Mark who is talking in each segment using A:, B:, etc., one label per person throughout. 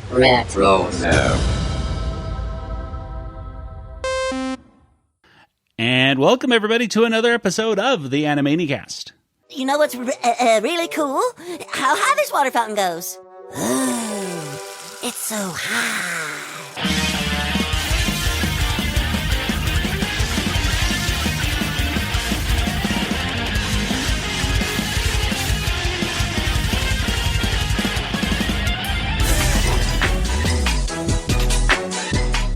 A: Retro.
B: And welcome everybody to another episode of the Animaniacast.
C: You know what's really cool? How high this water fountain goes. Ooh, it's so high.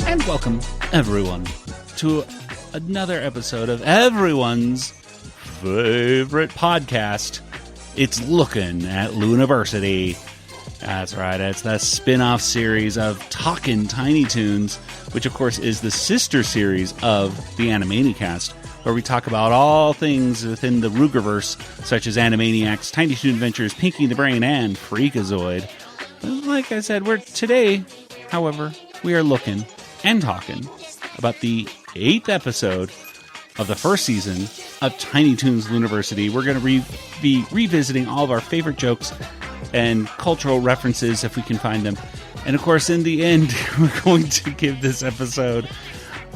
B: And welcome everyone to another episode of everyone's favorite podcast. It's Looking at Looniversity. That's right, it's the spin-off series of Talkin' Tiny Toons, which of course is the sister series of the Animanicast, where we talk about all things within the Reuggerverse, such as Animaniacs, Tiny Toon Adventures, Pinky the Brain, and Freakazoid. Like I said, today, however, we are looking and talking about the 8th episode of the first season of Tiny Toons Looniversity. We're going to be revisiting all of our favorite jokes and cultural references if we can find them. And of course, in the end, we're going to give this episode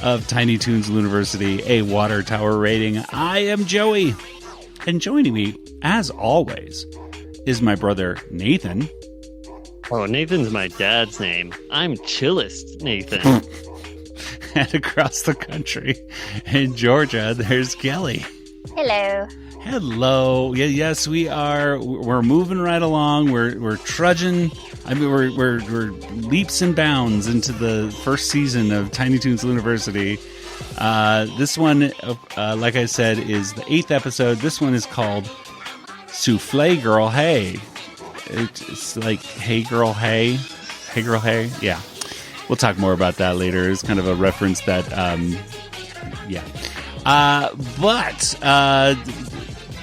B: of Tiny Toons Looniversity a water tower rating. I am Joey, and joining me, as always, is my brother Nathan.
D: Oh, Nathan's my dad's name. I'm Chillest Nathan.
B: And across the country in Georgia, there's Kelly.
E: Hello.
B: Hello. Yes, we are. We're moving right along. We're trudging. I mean, we're leaps and bounds into the first season of Tiny Toons Looniversity. This one, like I said, is the 8th episode. This one is called Soufflé Girl Hey. It's like Hey Girl Hey. Hey Girl Hey. Yeah. We'll talk more about that later. It's kind of a reference that, yeah. But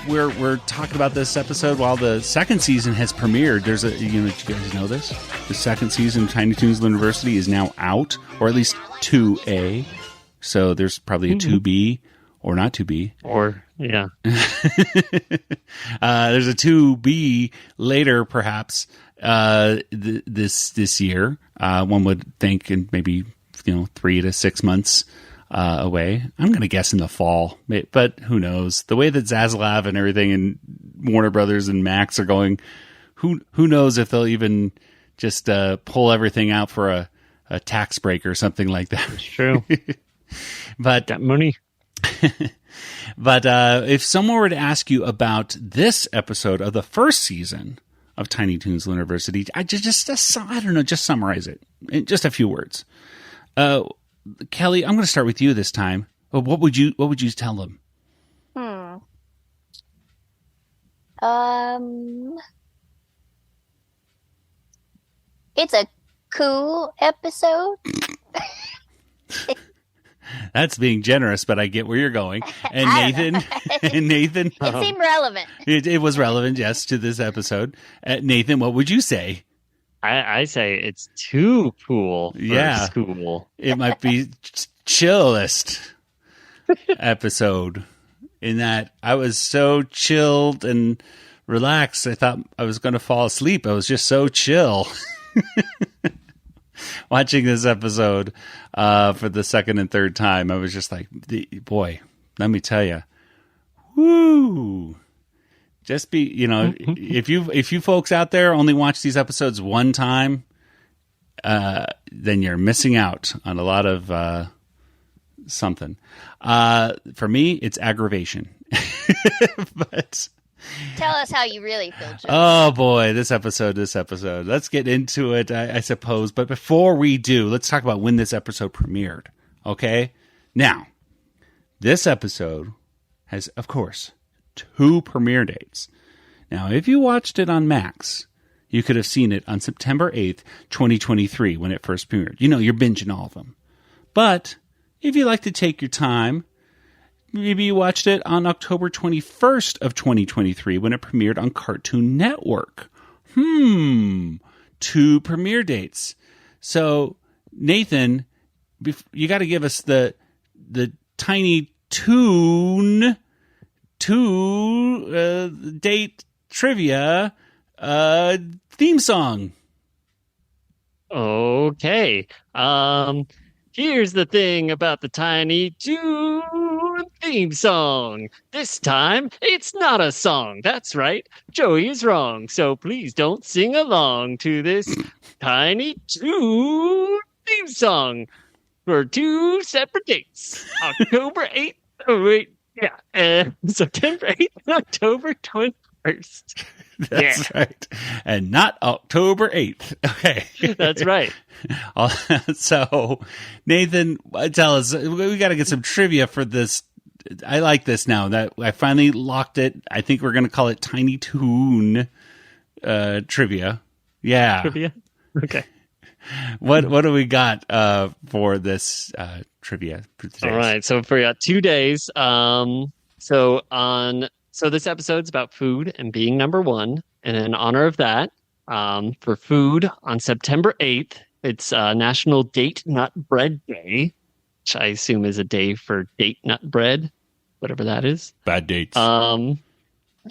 B: we're talking about this episode while the second season has premiered. There's did you guys know this? The second season of Tiny Toons Looniversity is now out, or at least 2A. So there's probably a 2B, or not 2B.
D: Or, yeah.
B: There's a 2B later, perhaps, this year. One would think, in maybe 3 to 6 months away. I'm going to guess in the fall, but who knows? The way that Zaslav and everything and Warner Brothers and Max are going, who knows if they'll even just pull everything out for a tax break or something like that.
D: It's true.
B: But
D: got money.
B: But if someone were to ask you about this episode of the first season of Tiny Toons Looniversity, I don't know, just summarize it in just a few words. Kelly, I'm going to start with you this time. What would you tell them?
E: It's a cool episode.
B: That's being generous, but I get where you're going. And Nathan,
E: It seemed relevant.
B: It was relevant, yes, to this episode. Nathan, what would you say?
D: I say it's too cool for school.
B: It might be chillest episode in that I was so chilled and relaxed. I thought I was going to fall asleep. I was just so chill. Watching this episode for the second and third time, I was just like, boy, let me tell you, woo! Just be, if you folks out there only watch these episodes one time, then you're missing out on a lot of something. For me, it's aggravation. But
E: Tell us how you really feel, Joe.
B: oh boy, this episode. Let's get into it, I suppose. But before we do, let's talk about when this episode premiered. Okay? Now, this episode has, of course, 2 premiere dates. Now, if you watched it on Max, you could have seen it on September 8th, 2023, when it first premiered. You're binging all of them. But if you like to take your time, maybe you watched it on October 21st of 2023 when it premiered on Cartoon Network. 2 premiere dates. So, Nathan, you got to give us the Tiny Toon date trivia theme song.
D: Okay. Here's the thing about the Tiny Toon theme song. This time, it's not a song. That's right. Joey is wrong. So please don't sing along to this Tiny Toon theme song for two separate dates. October 8th. Oh, wait. Yeah. September 8th and October 21st.
B: That's right. And not October 8th. Okay.
D: That's right.
B: So, Nathan, tell us, we got to get some trivia for this. I like this now that I finally locked it. I think we're going to call it Tiny Toon trivia. Yeah.
D: Trivia? Okay.
B: What do we got for this trivia for today?
D: All right. So for 2 days, so this episode's about food and being number one. And in honor of that, for food on September 8th, it's National Date Nut Bread Day, which I assume is a day for date nut bread, whatever that is.
B: Bad dates.
D: And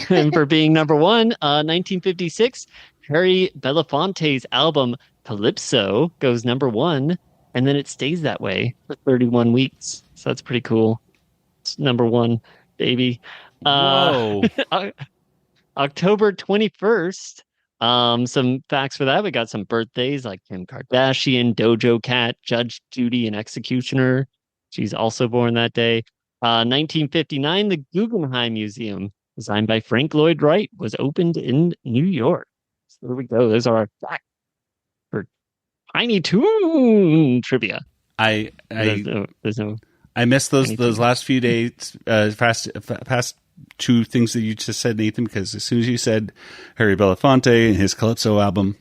D: for being number one, 1956, Harry Belafonte's album Calypso goes number one, and then it stays that way for 31 weeks. So that's pretty cool. It's number one, baby.
B: Whoa.
D: October 21st. Some facts for that. We got some birthdays like Kim Kardashian, Dojo Cat, Judge Judy, and Executioner. She's also born that day. 1959, the Guggenheim Museum, designed by Frank Lloyd Wright, was opened in New York. So there we go. Those are our facts for Tiny Toon trivia.
B: I
D: There's no
B: missed those last few days, past two things that you just said, Nathan, because as soon as you said Harry Belafonte and his Calypso album,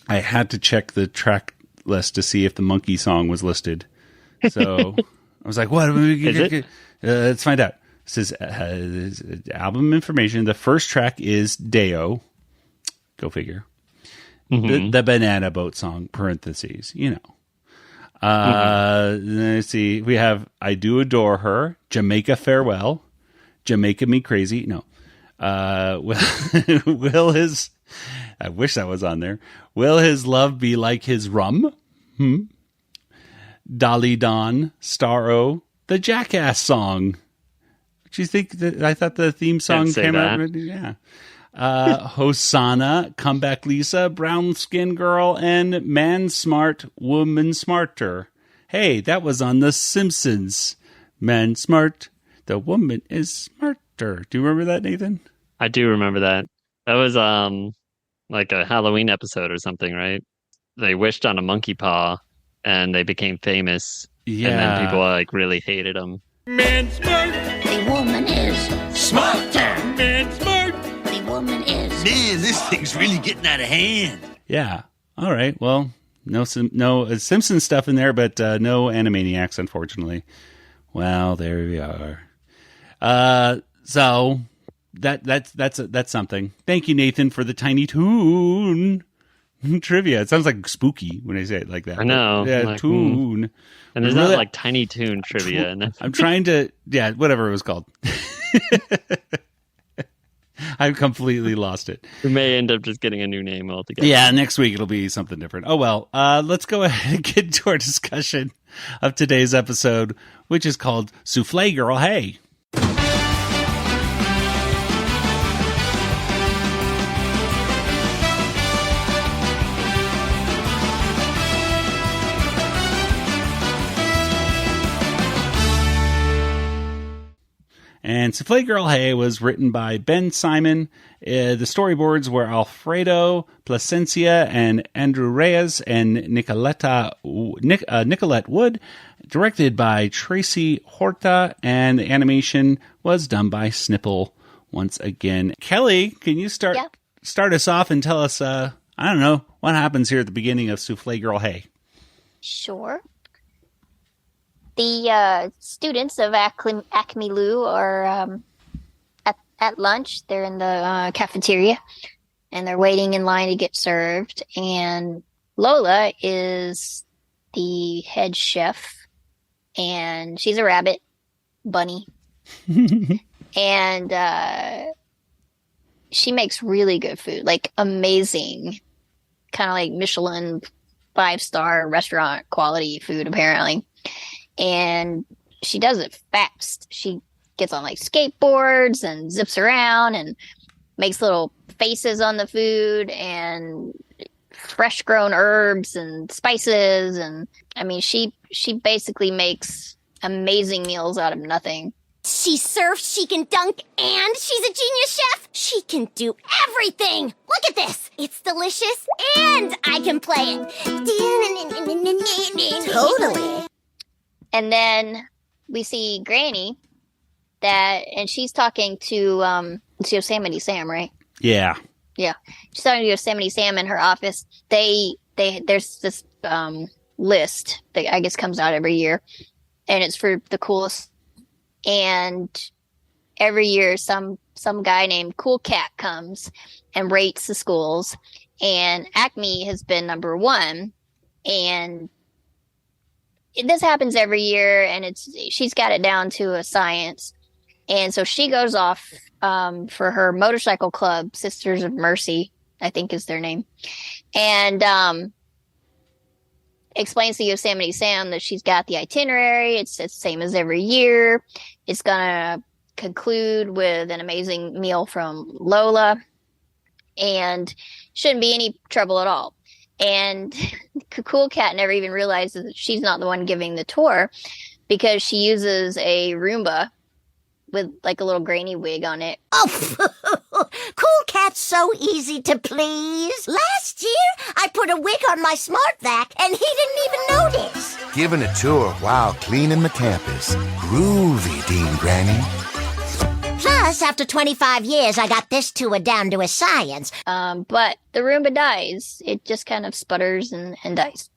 B: I had to check the track list to see if the Monkey song was listed. So I was like, what?
D: Is it?
B: Let's find out. It says album information. The first track is Deo. Go figure.
D: Mm-hmm.
B: The Banana Boat song, parentheses, you know. Let's see. We have I Do Adore Her, Jamaica Farewell, Jamaica Me Crazy. No. Will his, I wish that was on there. Will his love be like his rum? Dolly Don, Starro, the Jackass song. Do you think that I thought the theme song came out? Yeah. Hosanna, Comeback Lisa, Brown Skin Girl, and Man Smart, Woman Smarter. Hey, that was on The Simpsons. Man Smart, the woman is smarter. Do you remember that, Nathan?
D: I do remember that. That was like a Halloween episode or something, right? They wished on a monkey paw and they became famous.
B: Yeah.
D: And then people like really hated them.
A: Man smart,
C: The woman is
A: smarter. Man smart.
C: The woman is.
A: Man, this thing's really getting out of hand.
B: Yeah. All right. Well, no Simpsons stuff in there, but no Animaniacs, unfortunately. Well, there we are. So that's something. Thank you, Nathan, for the Tiny Toon trivia. It sounds like spooky when I say it like that.
D: I know.
B: Yeah,
D: like,
B: Toon.
D: And there's
B: Really-
D: not like Tiny Toon trivia. And
B: I'm trying to, whatever it was called. I've completely lost it.
D: we may end up just getting a new name altogether.
B: Yeah, next week it'll be something different. Oh, well, let's go ahead and get into our discussion of today's episode, which is called Soufflé Girl, Hey. And Soufflé Girl Hey was written by Ben Simon. The storyboards were Alfredo Plasencia and Andrew Reyes and Nicolette Wood. Directed by Tracy Horta. And the animation was done by Snipple once again. Kelly, can you start us off and tell us, I don't know, what happens here at the beginning of Soufflé Girl Hey?
E: Sure. The students of Acme Lou are at lunch. They're in the cafeteria, and they're waiting in line to get served. And Lola is the head chef, and she's a rabbit, Bunny. And she makes really good food, like amazing, kind of like Michelin 5-star restaurant quality food, apparently. And she does it fast. She gets on like skateboards and zips around and makes little faces on the food and fresh grown herbs and spices. And I mean, she basically makes amazing meals out of nothing.
F: She surfs, she can dunk, and she's a genius chef. She can do everything. Look at this. It's delicious, and I can play it.
C: Totally.
E: And then we see Granny, and she's talking to it's Yosemite Sam, right?
B: Yeah.
E: Yeah, she's talking to Yosemite Sam in her office. There's this list that I guess comes out every year, and it's for the coolest. And every year, some guy named Cool Cat comes and rates the schools, and Acme has been number 1. And this happens every year, and she's got it down to a science. And so she goes off for her motorcycle club, Sisters of Mercy, I think is their name, and explains to Yosemite Sam that she's got the itinerary. It's the same as every year. It's gonna conclude with an amazing meal from Lola, and shouldn't be any trouble at all. And Cool Cat never even realizes that she's not the one giving the tour, because she uses a Roomba with like a little granny wig on it.
C: Oh, Cool Cat's so easy to please. Last year, I put a wig on my smart vac, and he didn't even notice.
G: Giving a tour while cleaning the campus. Groovy, Dean Granny.
C: Plus, after 25 years, I got this tour down to a science.
E: But the Roomba dies. It just kind of sputters and dies.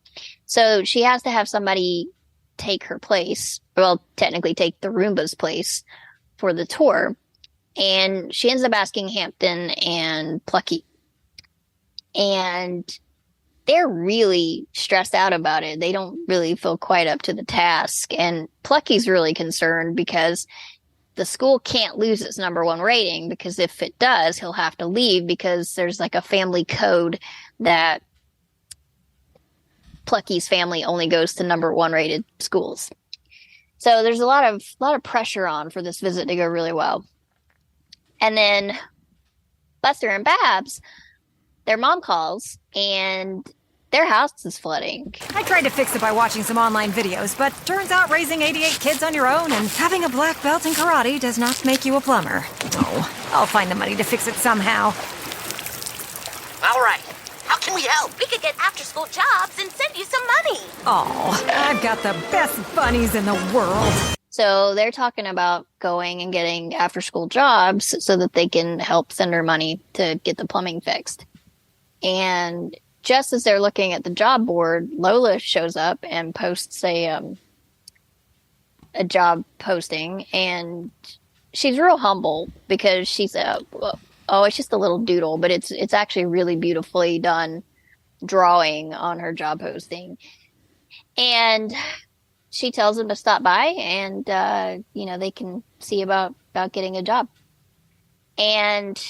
E: So she has to have somebody take her place. Well, technically take the Roomba's place for the tour. And she ends up asking Hampton and Plucky. And they're really stressed out about it. They don't really feel quite up to the task. And Plucky's really concerned because the school can't lose its number 1 rating, because if it does, he'll have to leave, because there's like a family code that Plucky's family only goes to number 1 rated schools. So there's a lot of pressure on for this visit to go really well. And then Buster and Babs, their mom calls, and their house is flooding.
H: I tried to fix it by watching some online videos, but turns out raising 88 kids on your own and having a black belt in karate does not make you a plumber. Oh, I'll find the money to fix it somehow.
F: All right. How can we help? We could get after-school jobs and send you some money.
H: Oh, I've got the best bunnies in the world.
E: So they're talking about going and getting after-school jobs so that they can help send her money to get the plumbing fixed. And just as they're looking at the job board, Lola shows up and posts a job posting, and she's real humble because she's it's just a little doodle, but it's actually really beautifully done drawing on her job posting. And she tells them to stop by and they can see about getting a job. And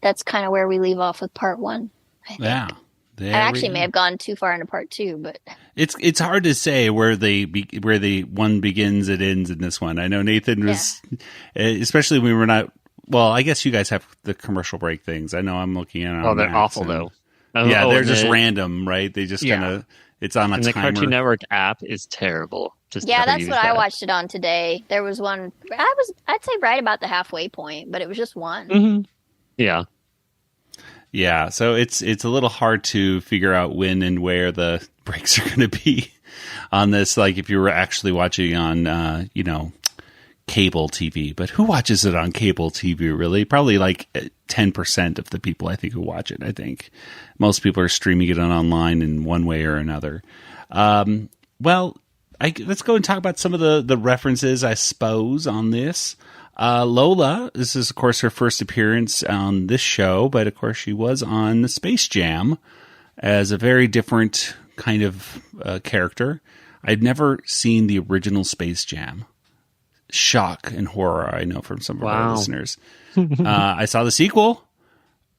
E: that's kind of where we leave off with part 1. I think.
B: Yeah.
E: I actually may have gone too far into part 2, but
B: it's hard to say where the one begins and ends in this one. I know Nathan was, especially when we're not. Well, I guess you guys have the commercial break things. I know I'm looking at.
D: Oh, they're awful though.
B: They're just random, right? They just kind of. It's on a
D: and
B: timer.
D: The Cartoon Network app is terrible. Just
E: that's what I watched it on today. There was one. I'd say right about the halfway point, but it was just one.
D: Mm-hmm. Yeah.
B: Yeah, so it's a little hard to figure out when and where the breaks are going to be on this. Like if you were actually watching on, cable TV. But who watches it on cable TV, really? Probably like 10% of the people, I think, who watch it. I think most people are streaming it on online in one way or another. Let's go and talk about some of the references, I suppose, on this. Lola, this is, of course, her first appearance on this show, but, of course, she was on Space Jam as a very different kind of character. I'd never seen the original Space Jam. Shock and horror, I know from some of our listeners. I saw the sequel,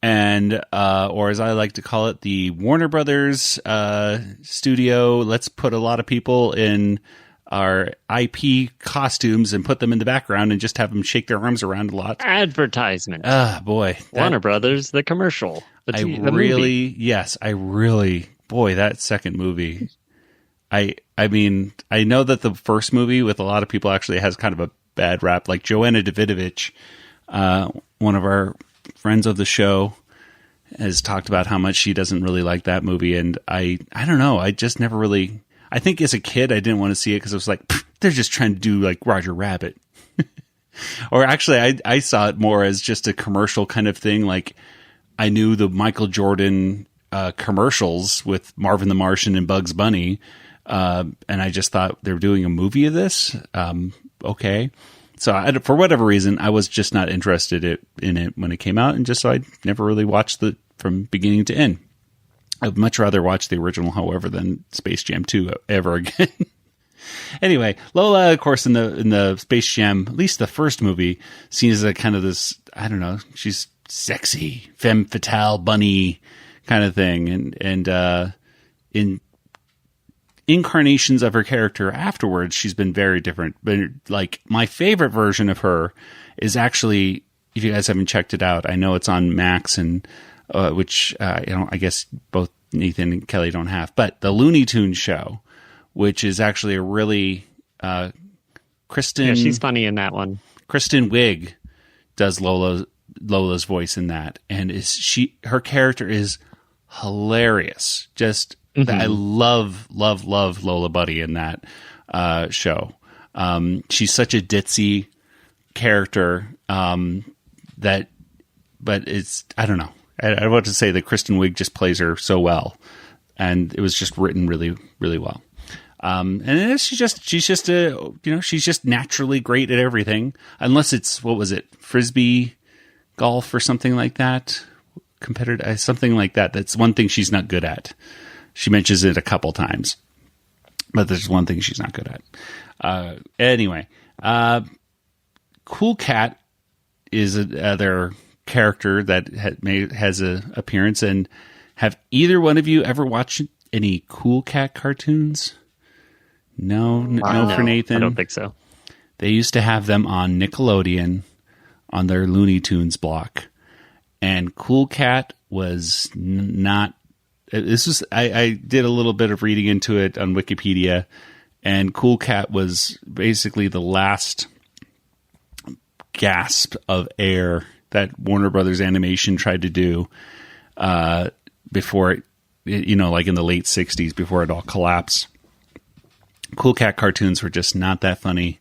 B: and or as I like to call it, the Warner Brothers studio. Let's put a lot of people in our IP costumes and put them in the background and just have them shake their arms around a lot.
D: Advertisement.
B: Boy.
D: Warner Brothers, the commercial. The movie. Boy, that second movie. I mean, I know that the first movie with a lot of people actually has kind of a bad rap. Like Joanna Davidovich, one of our friends of the show, has talked about how much she doesn't really like that movie. And I don't know. I just never really... I think as a kid, I didn't want to see it because I was like, they're just trying to do like Roger Rabbit. Or actually, I saw it more as just a commercial kind of thing. Like I knew the Michael Jordan commercials with Marvin the Martian and Bugs Bunny. And I just thought they were doing a movie of this. Okay. So for whatever reason, I was just not interested in it when it came out. And just so I never really watched it from beginning to end. I'd much rather watch the original, however, than Space Jam 2 ever again. Anyway, Lola, of course, in the Space Jam, at least the first movie, seen as a kind of this, I don't know, she's sexy, femme fatale bunny kind of thing. And in incarnations of her character afterwards, she's been very different. But like my favorite version of her is actually, if you guys haven't checked it out, I know it's on Max and which I guess both Nathan and Kelly don't have, but the Looney Tunes show, which is actually a really Kristen. Yeah, she's funny in that one. Kristen
B: Wiig does Lola's voice in that, and her character is hilarious. Just I love Lola Bunny in that show. She's such a ditzy character but it's, I don't know. I want to say that Kristen Wiig just plays her so well, and it was just written really, really well. And she's just naturally great at everything, unless it's, what was it, Frisbee golf or something like that, competitive, something like that. That's one thing she's not good at. She mentions it a couple times, but there's one thing she's not good at. Anyway, Cool Cat is their character that has a appearance. And have either one of you ever watched any Cool Cat cartoons? No, for Nathan.
D: I don't think so.
B: They used to have them on Nickelodeon on their Looney Tunes block, and Cool Cat was not. This was I did a little bit of reading into it on Wikipedia, and Cool Cat was basically the last gasp of air that Warner Brothers Animation tried to do before it, like in the late 60s, before it all collapsed. Cool Cat cartoons were just not that funny.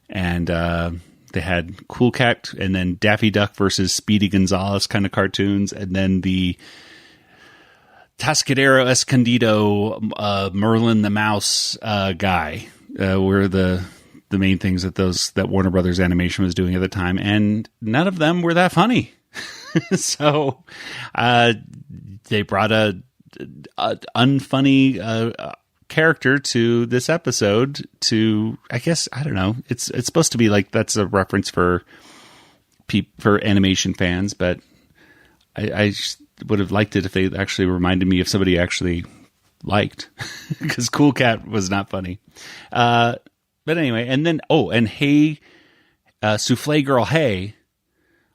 B: And they had Cool Cat and then Daffy Duck versus Speedy Gonzales kind of cartoons. And then the Tascadero Escondido Merlin the Mouse guy were the main things that Warner Brothers Animation was doing at the time, and none of them were that funny. So they brought a unfunny character to this episode to, I guess, I don't know. It's supposed to be like that's a reference for animation fans, but I just would have liked it if they actually reminded me of somebody I actually liked, because Cool Cat was not funny. But anyway, and then, and Hey, Soufflé Girl Hey,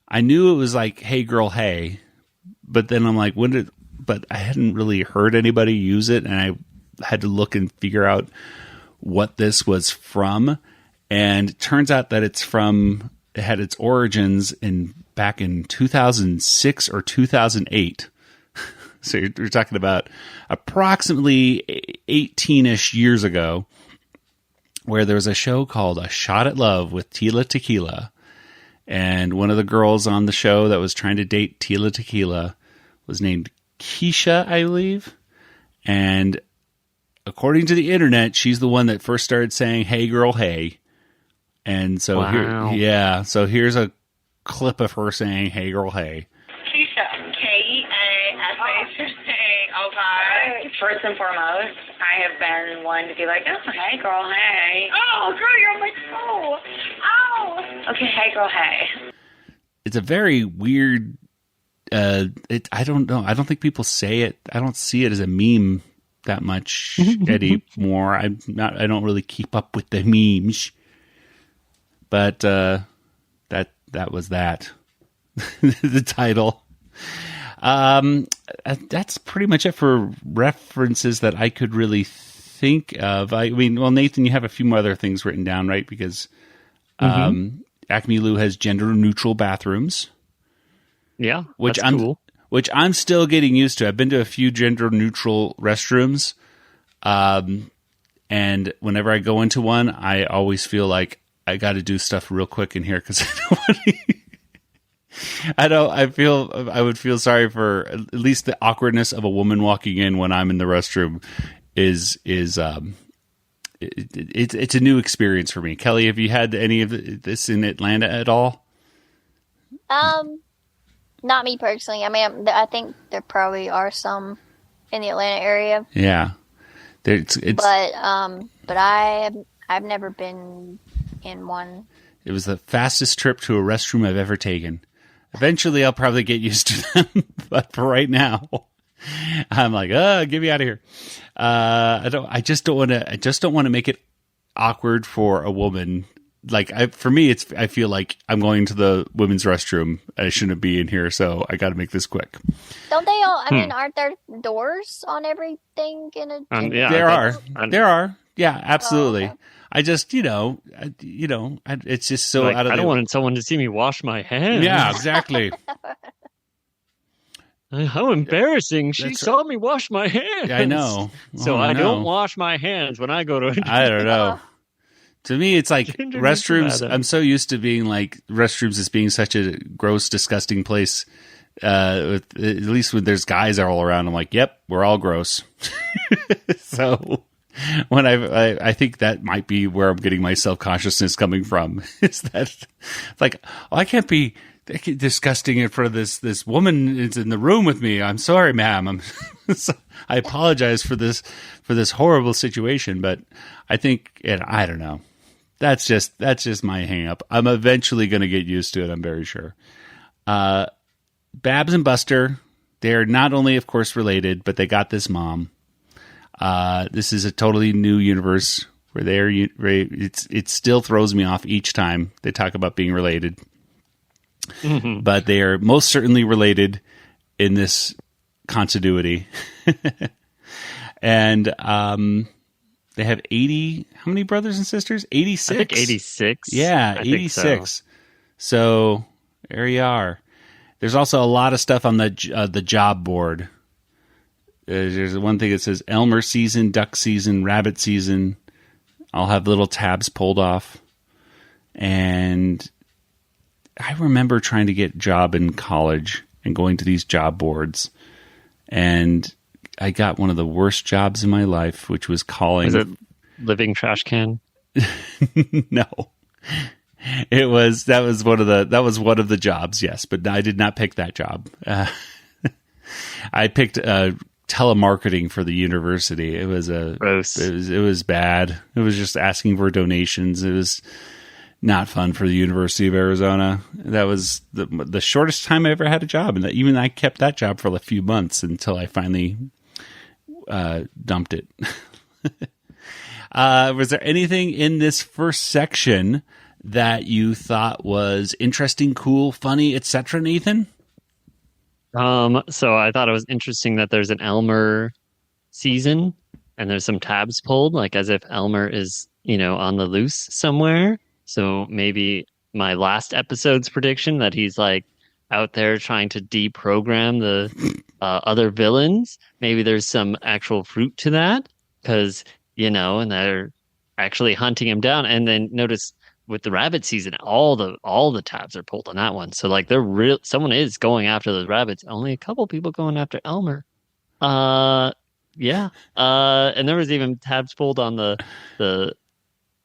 B: I knew it was like Hey Girl Hey, but then I'm like, but I hadn't really heard anybody use it, and I had to look and figure out what this was from, and it turns out that it had its origins back in 2006 or 2008. So you're talking about approximately 18-ish years ago, where there was a show called A Shot at Love with Tila Tequila. And one of the girls on the show that was trying to date Tila Tequila was named Keisha, I believe. And according to the internet, she's the one that first started saying, "Hey girl, hey." And so so here's a clip of her saying, "Hey girl, hey."
I: Keisha, Keasha. Okay. First and foremost, I have been one to be like, "Oh, hey girl, hey." Oh, girl, you're on my toe. Ow. Okay, hey girl, hey.
B: It's a very weird I don't know. I don't think people say it. I don't see it as a meme that much anymore. I don't really keep up with the memes. But that was that. The title. That's pretty much it for references that I could really think of. I mean, well, Nathan, you have a few more other things written down, right? Because Acme Lou has gender neutral bathrooms.
D: Yeah,
B: which
D: that's cool.
B: Which I'm still getting used to. I've been to a few gender neutral restrooms, and whenever I go into one, I always feel like I got to do stuff real quick in here because I would feel sorry for at least the awkwardness of a woman walking in when I'm in the restroom it's a new experience for me. Kelly, have you had any of this in Atlanta at all?
E: Not me personally. I mean, I think there probably are some in the Atlanta area.
B: Yeah,
E: but I've never been in one.
B: It was the fastest trip to a restroom I've ever taken. Eventually, I'll probably get used to them, but for right now, I'm like, get me out of here. I just don't want to make it awkward for a woman. Like for me, I feel like I'm going to the women's restroom. I shouldn't be in here, so I got to make this quick.
E: Don't they all? I mean, aren't there doors on everything in a?
B: Yeah, there are. Yeah, absolutely. Oh, okay. I just, it's just so out of.
D: I don't want someone to see me wash my hands.
B: Yeah, exactly.
D: How embarrassing! She saw me wash my hands.
B: I know.
D: So I don't wash my hands when I go to.
B: I don't know. To me, it's like restrooms. I'm so used to being like restrooms as being such a gross, disgusting place. At least when there's guys all around, I'm like, yep, we're all gross. So when I think that might be where I'm getting my self-consciousness coming from. Is that like, I can't be disgusting in front of this woman is in the room with me. I'm sorry, ma'am. I apologize for this horrible situation, but I think, I don't know. That's just my hang up. I'm eventually going to get used to it. I'm very sure. Babs and Buster, they're not only, of course, related, but they got this mom. This is a totally new universe where it still throws me off each time they talk about being related. Mm-hmm. But they are most certainly related in this continuity. And they have 80, how many brothers and sisters? 86.
D: I think 86.
B: Yeah, 86. So there you are. There's also a lot of stuff on the job board. There's one thing that says Elmer season, duck season, rabbit season. I'll have little tabs pulled off. And I remember trying to get a job in college and going to these job boards. And I got one of the worst jobs in my life, which was calling.
D: Was it living trash can?
B: No. That was one of the jobs, yes, but I did not pick that job. I picked telemarketing for the university. It was
D: gross.
B: It was bad. It was just asking for donations. It was not fun for the University of Arizona. That was the shortest time I ever had a job, and even I kept that job for a few months until I finally dumped it. Was there anything in this first section that you thought was interesting, cool, funny, etc., Nathan?
D: So I thought it was interesting that there's an Elmer season and there's some tabs pulled, like as if Elmer is, on the loose somewhere. So maybe my last episode's prediction that he's like out there trying to deprogram the other villains. Maybe there's some actual fruit to that because, and they're actually hunting him down. And then notice with the rabbit season, all the tabs are pulled on that one. So like someone is going after those rabbits. Only a couple people going after Elmer. Yeah. And there was even tabs pulled on the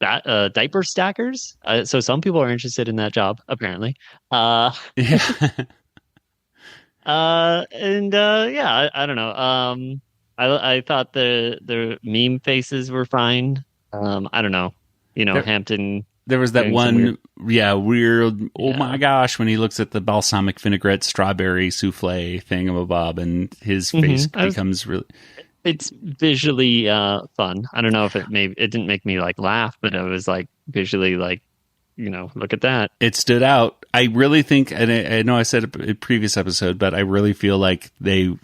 D: diaper stackers. So some people are interested in that job, apparently. Yeah. I don't know. I thought the meme faces were fine. I don't know. Hamton
B: There was that
D: Doing
B: one,
D: some
B: weird, oh
D: Yeah.
B: my gosh, when he looks at the balsamic vinaigrette strawberry souffle thingamabob and his face becomes really...
D: It's visually fun. I don't know if it didn't make me like laugh, but it was like visually like, look at that.
B: It stood out. I really think, and I know I said it in a previous episode, but I really feel like the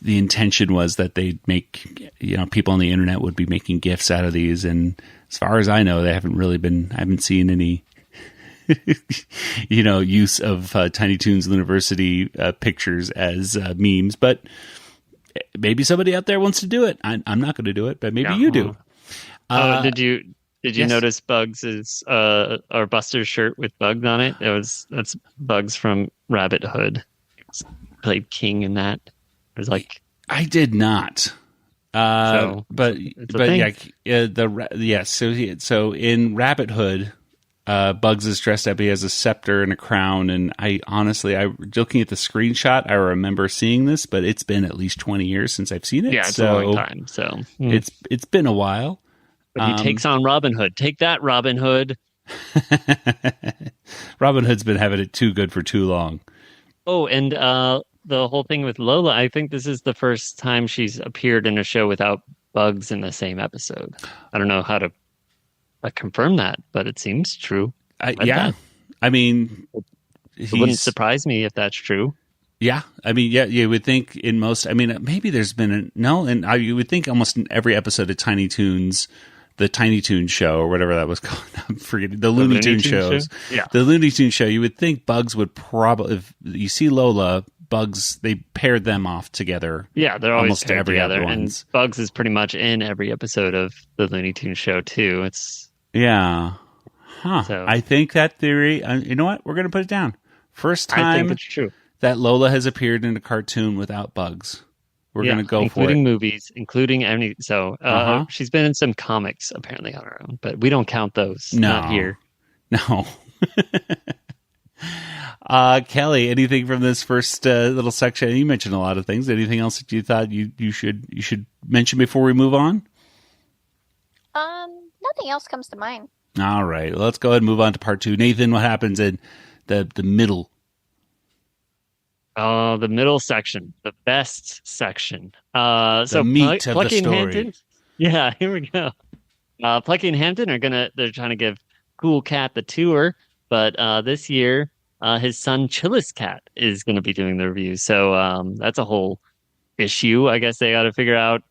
B: intention was that they'd make, people on the internet would be making GIFs out of these. And as far as I know, I haven't seen any, use of Tiny Toons Looniversity pictures as memes, but maybe somebody out there wants to do it. I'm not going to do it, but maybe you do.
D: Did you
B: yes.
D: notice Bugs's or Buster's shirt with Bugs on it? That's Bugs from Rabbit Hood. He played King in that. It was like
B: I did not. So in Rabbit Hood, Bugs is dressed up. He has a scepter and a crown, and I looking at the screenshot, I remember seeing this, but it's been at least 20 years since I've seen it.
D: Yeah, it's a long time. So
B: it's been a while.
D: But he takes on Robin Hood. Take that, Robin Hood.
B: Robin Hood's been having it too good for too long.
D: Oh, and the whole thing with Lola, I think this is the first time she's appeared in a show without Bugs in the same episode. I don't know how to confirm that, but it seems true.
B: Yeah. I mean,
D: it wouldn't surprise me if that's true.
B: Yeah. I mean, yeah, you would think in most, maybe there's been you would think almost in every episode of Tiny Toons, the Tiny Toons show or whatever that was called. I'm forgetting the Looney Tunes shows.
D: Yeah.
B: The Looney Tunes show, you would think Bugs would probably, if you see Lola, Bugs, they paired them off together.
D: Yeah, they're always
B: almost
D: paired
B: every
D: together.
B: other
D: And
B: ones.
D: Bugs is pretty much in every episode of the Looney Tunes show too.
B: Yeah. Huh.
D: So.
B: I think that theory, you know what? We're going to put it down. First
D: I
B: time
D: think it's true.
B: that Lola has appeared in a cartoon without Bugs. We're going to go for it.
D: Including movies, including any. So she's been in some comics apparently on her own, but we don't count those.
B: No.
D: Not here.
B: No. Kelly, anything from this first little section? You mentioned a lot of things. Anything else that you thought you should mention before we move on?
E: Nothing else comes to mind.
B: All right. Well, let's go ahead and move on to part 2. Nathan, what happens in the middle?
D: The middle section, the best section.
B: The meat of
D: Plucky
B: the
D: and
B: story.
D: Hamton, yeah, here we go. Plucky and Hamton they're trying to give Cool Cat the tour, but this year his son Chillest Cat is gonna be doing the review. So that's a whole issue. I guess they got to figure out.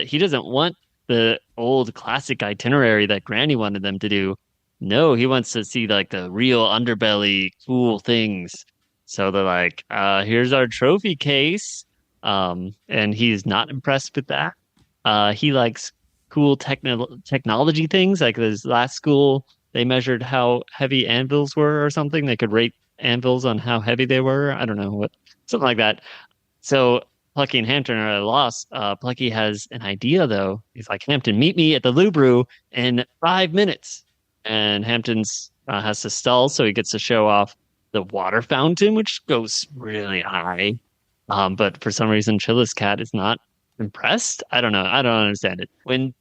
D: He doesn't want the old classic itinerary that Granny wanted them to do. No, he wants to see like the real underbelly, cool things. So they're like, here's our trophy case. And he's not impressed with that. He likes cool technology things. Like this last school, they measured how heavy anvils were or something. They could rate anvils on how heavy they were. I don't know, something like that. So Plucky and Hamton are at a loss. Plucky has an idea, though. He's like, Hamton, meet me at the Lubru in 5 minutes. And Hampton's has to stall, so he gets to show off the water fountain, which goes really high. But for some reason, Chillest Cat is not impressed. I don't know. I don't understand it. When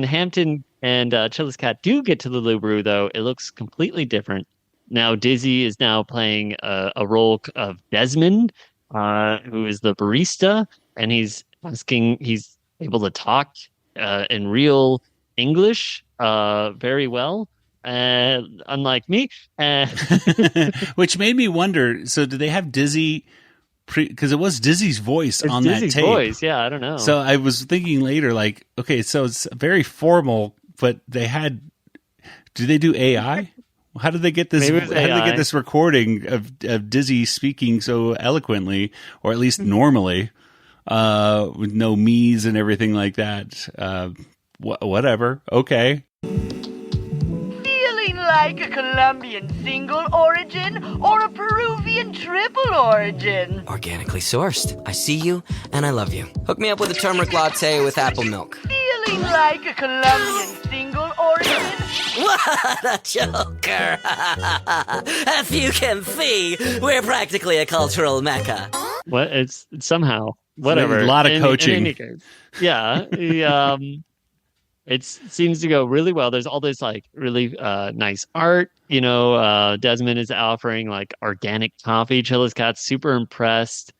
D: Hamton and Chillest Cat do get to the Lubru, though, it looks completely different. Now Dizzy is now playing a role of Desmond, who is the barista, and he's able to talk in real English very well. Unlike me.
B: Which made me wonder, so did they have Dizzy, because it was Dizzy's voice on
D: Dizzy's
B: that tape.
D: Voice, yeah, I don't know.
B: So I was thinking later, like, okay, so it's very formal, but do they do AI? How did they get this? How did they get this recording of Dizzy speaking so eloquently, or at least normally, with no me's and everything like that? Whatever. Okay.
J: Feeling like a Colombian single origin or a Peruvian triple origin?
K: Organically sourced. I see you, and I love you. Hook me up with a turmeric latte with apple milk.
J: Feeling like a Colombian single origin?
K: What a joker! If you can see, we're practically a cultural mecca.
D: What? It's somehow whatever.
B: A lot of coaching.
D: In any case, yeah. it seems to go really well. There's all this like really nice art. Desmond is offering like organic coffee. Chillest Cat's super impressed.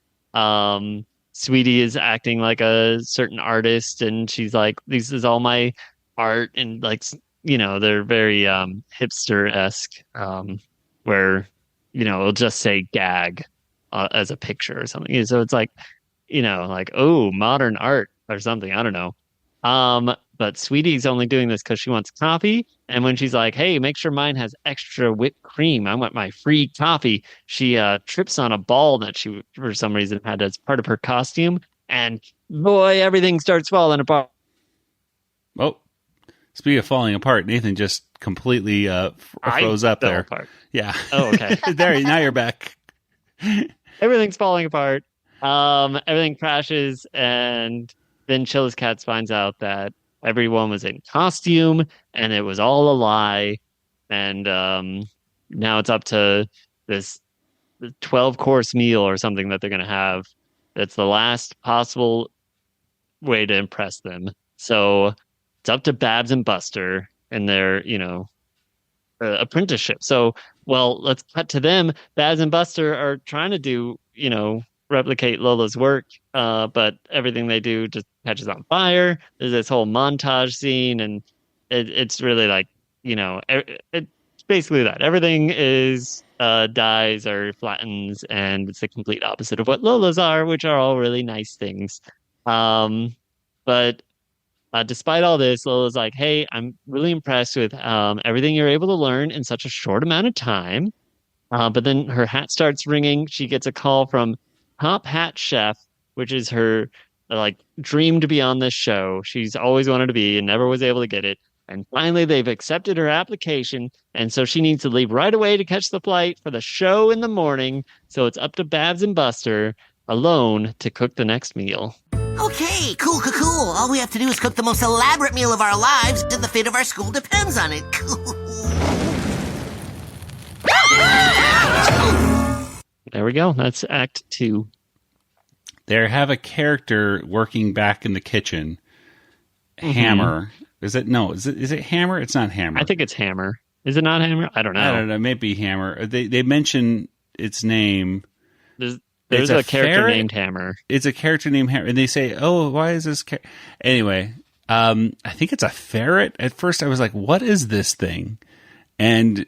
D: Sweetie is acting like a certain artist, and she's like, "This is all my art," and like they're very hipster-esque, where it'll just say "gag" as a picture or something. So it's like like, oh, modern art or something. I don't know. But Sweetie's only doing this because she wants coffee. And when she's like, hey, make sure mine has extra whipped cream, I want my free coffee, she trips on a ball that she, for some reason, had as part of her costume. And boy, everything starts falling apart.
B: Oh, speaking of falling apart, Nathan just completely froze up there.
D: Apart.
B: Yeah.
D: Oh, okay.
B: There, now you're back.
D: Everything's falling apart. Everything crashes, and then Chillest Cat finds out that everyone was in costume and it was all a lie. And now it's up to this 12-course meal or something that they're going to have. That's the last possible way to impress them. So it's up to Babs and Buster and their, apprenticeship. So, well, let's cut to them. Babs and Buster are trying to do, replicate Lola's work, but everything they do just catches on fire. There's this whole montage scene, and it's really like, it's basically that. Everything is dies or flattens, and it's the complete opposite of what Lola's are, which are all really nice things. But despite all this, Lola's like, hey, I'm really impressed with everything you're able to learn in such a short amount of time. But then her hat starts ringing. She gets a call from Top Hat Chef, which is her like dream to be on this show. She's always wanted to be and never was able to get it. And finally, they've accepted her application. And so she needs to leave right away to catch the flight for the show in the morning. So it's up to Babs and Buster alone to cook the next meal.
L: Okay, cool. All we have to do is cook the most elaborate meal of our lives, and the fate of our school depends on it.
D: There we go. That's Act 2.
B: They have a character working back in the kitchen. Hammer. Is it? No. Is it Hammer? It's not Hammer.
D: I think it's Hammer. Is it not Hammer? I don't know.
B: Maybe Hammer. They mention its name.
D: There's a character named Hammer.
B: It's a character named Hammer. And they say, oh, why is this? Anyway, I think it's a ferret. At first I was like, what is this thing? And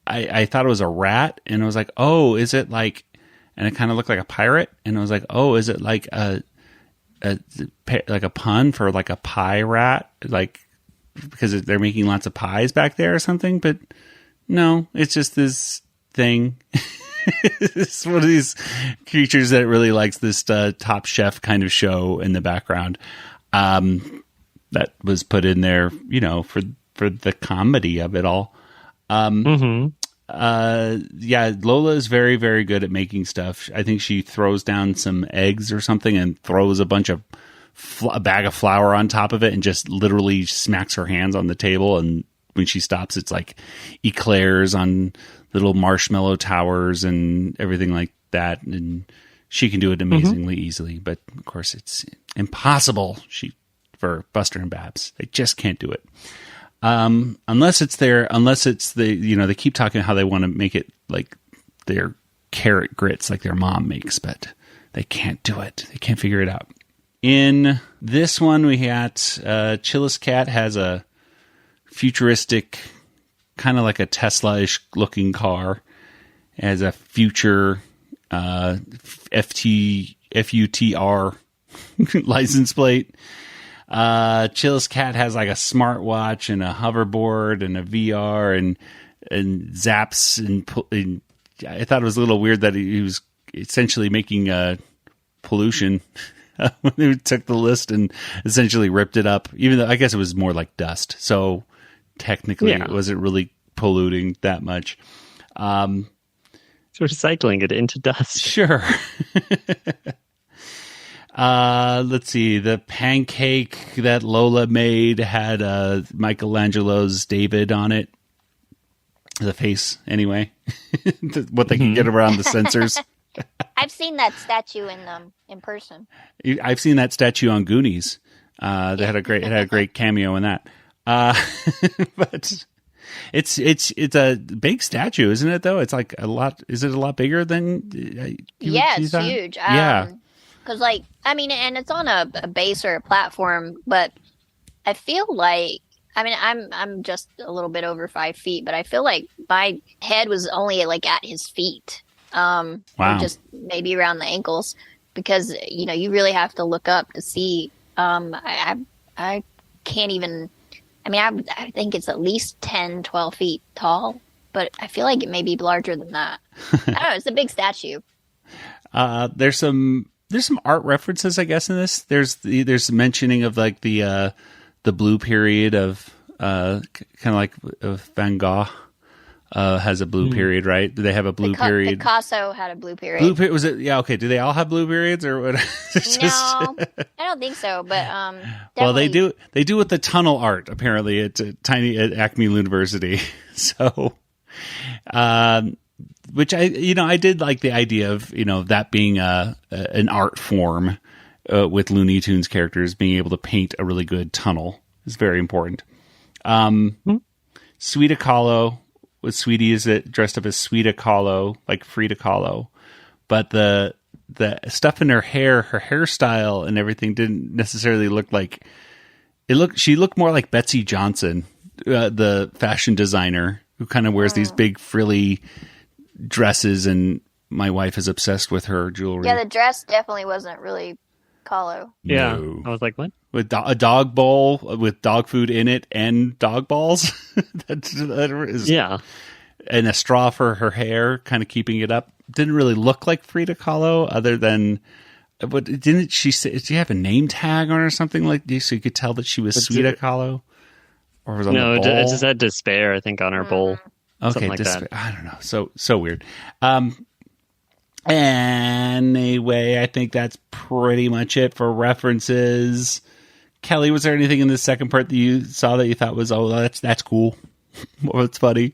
B: I thought it was a rat. And I was like, oh, is it like, and it kind of looked like a pirate. And I was like, oh, is it like a pun for like a pie rat? Like, because they're making lots of pies back there or something? But no, it's just this thing. It's one of these creatures that really likes this Top Chef kind of show in the background. That was put in there, for the comedy of it all. Lola is very, very good at making stuff. I think she throws down some eggs or something and throws a bunch of a bag of flour on top of it and just literally smacks her hands on the table. And when she stops, it's like eclairs on little marshmallow towers and everything like that. And she can do it amazingly easily. But of course, it's impossible for Buster and Babs. They just can't do it. Unless it's they keep talking how they want to make it like their carrot grits like their mom makes, but they can't do it. They can't figure it out. In this one, we got Chillest Cat has a futuristic, kind of like a Tesla-ish looking car. It has a future FUTR license plate. Chillest Cat has like a smartwatch and a hoverboard and a VR and zaps and I thought it was a little weird that he was essentially making pollution when they took the list and essentially ripped it up, even though I guess it was more like dust. So technically it wasn't really polluting that much.
D: So recycling it into dust.
B: Sure. Let's see. The pancake that Lola made had Michelangelo's David on it. The face, anyway. What they can get around the sensors.
E: I've seen that statue in person.
B: I've seen that statue on Goonies. They had a great cameo in that. But it's a big statue, isn't it? Though it's like a lot. Is it a lot bigger than?
E: It's huge.
B: Yeah.
E: Because and it's on a base or a platform, but I feel like, I'm just a little bit over 5 feet, but I feel like my head was only like at his feet. Wow. Just maybe around the ankles, because you really have to look up to see. I can't even. I think it's at least 10, 12 feet tall, but I feel like it may be larger than that. I don't know. It's a big statue.
B: There's some art references, I guess, in this. There's mentioning of like the blue period of kind of like Van Gogh has a blue period, right? Do they have a blue period?
E: Picasso had a blue period.
B: Was it? Yeah. Okay. Do they all have blue periods or what?
E: No, I don't think so. But
B: well, they do. They do with the tunnel art apparently at Acme Looniversity. So, which I did like the idea of that being an art form with Looney Tunes characters being able to paint a really good tunnel is very important. Sweeta Kahlo. With Sweetie is it dressed up as Sweeta Kahlo, like Frida Kahlo, but the stuff in her hair, her hairstyle and everything didn't necessarily look like it. She looked more like Betsy Johnson, the fashion designer who kind of wears these big frilly dresses, and my wife is obsessed with her jewelry.
E: Yeah, the dress definitely wasn't really Kahlo.
D: Yeah,
B: No.
D: I was like, what?
B: With a dog bowl with dog food in it and dog balls. that is,
D: yeah.
B: And a straw for her hair, kind of keeping it up. Didn't really look like Frida Kahlo, other than, but didn't she say? Did she have a name tag on her or something like this, so you could tell that she was Sweeta Kahlo? Or was it on the bowl?
D: It just had despair, I think, on her bowl.
B: Okay,
D: like that.
B: I don't know. So weird. Anyway, I think that's pretty much it for references. Kelly, was there anything in the second part that you saw that you thought was, that's cool? What's funny?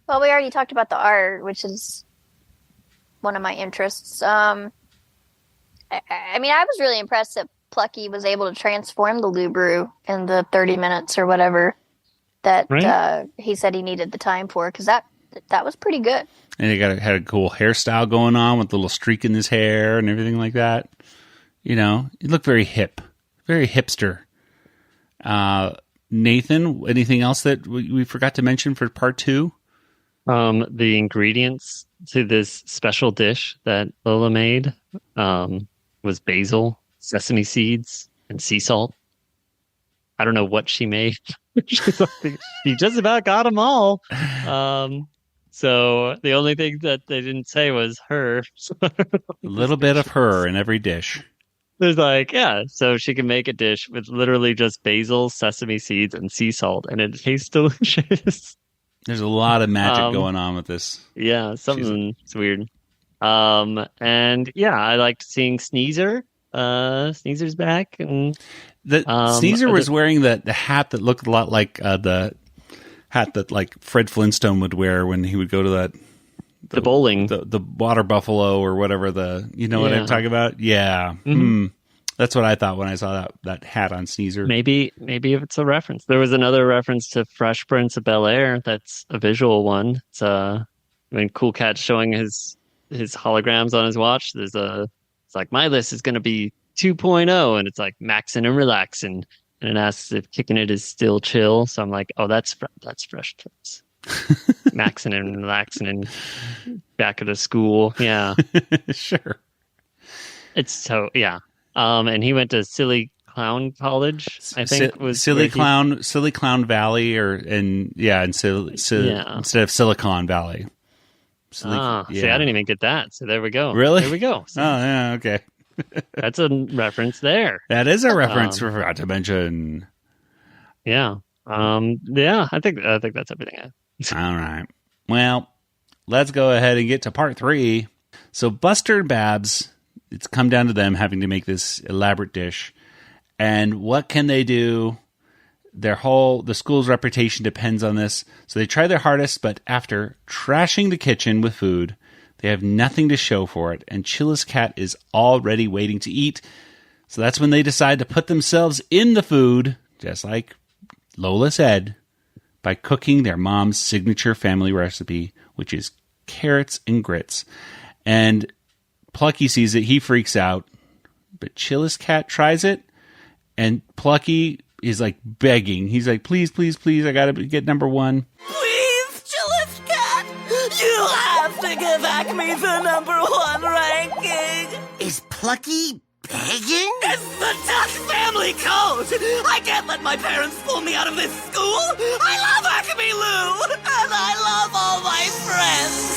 E: Well, we already talked about the art, which is one of my interests. I was really impressed that Plucky was able to transform the Lubru in the 30 minutes or whatever that he said he needed the time for, because that was pretty good.
B: And he had a cool hairstyle going on with a little streak in his hair and everything like that. He looked very hip, very hipster. Nathan, anything else that we forgot to mention for part 2?
D: The ingredients to this special dish that Lola made was basil, sesame seeds, and sea salt. I don't know what she made. She just about got them all. So the only thing that they didn't say was her.
B: A little bit of her in every dish.
D: There's so she can make a dish with literally just basil, sesame seeds, and sea salt, and it tastes delicious.
B: There's a lot of magic going on with this.
D: Yeah, it's weird. And yeah, I liked seeing Sneezer. Sneezer's back, and
B: Sneezer was wearing the hat that looked a lot like the hat that like Fred Flintstone would wear when he would go to
D: the bowling,
B: the water buffalo or whatever what I'm talking about. Yeah. Mm-hmm. That's what I thought when I saw that hat on Sneezer.
D: Maybe if it's a reference. There was another reference to Fresh Prince of Bel-Air. That's a visual one. It's when Cool Cat's showing his holograms on his watch. It's like, my list is going to be 2.0, and it's like maxing and relaxing, and it asks if kicking it is still chill. So I'm like, oh, that's Fresh Prince. Maxing and relaxing and back at the school. Yeah.
B: Sure.
D: It's so, yeah. And he went to Silly Clown College, I think
B: Silly Clown Valley, instead of Silicon Valley.
D: See, I didn't even get that. So there we go.
B: Really?
D: There we go.
B: So, oh, yeah, okay.
D: That's a reference there.
B: That is a reference we forgot to mention.
D: Yeah. I think that's everything.
B: All right. Well, let's go ahead and get to part 3. So Buster and Babs, it's come down to them having to make this elaborate dish. And what can they do? The school's reputation depends on this. So they try their hardest, but after trashing the kitchen with food, they have nothing to show for it. And Chillest Cat is already waiting to eat. So that's when they decide to put themselves in the food, just like Lola said, by cooking their mom's signature family recipe, which is carrots and grits. And Plucky sees it. He freaks out. But Chillest Cat tries it. And Plucky is like begging. He's like, please, please, please, I got to get number one.
K: Please, Chillest Cat, you have to give Acme the number 1 ranking.
L: Is Plucky begging?
K: It's the Duck family code. I can't let my parents pull me out of this school. I love Acme Lou, and I love all my friends.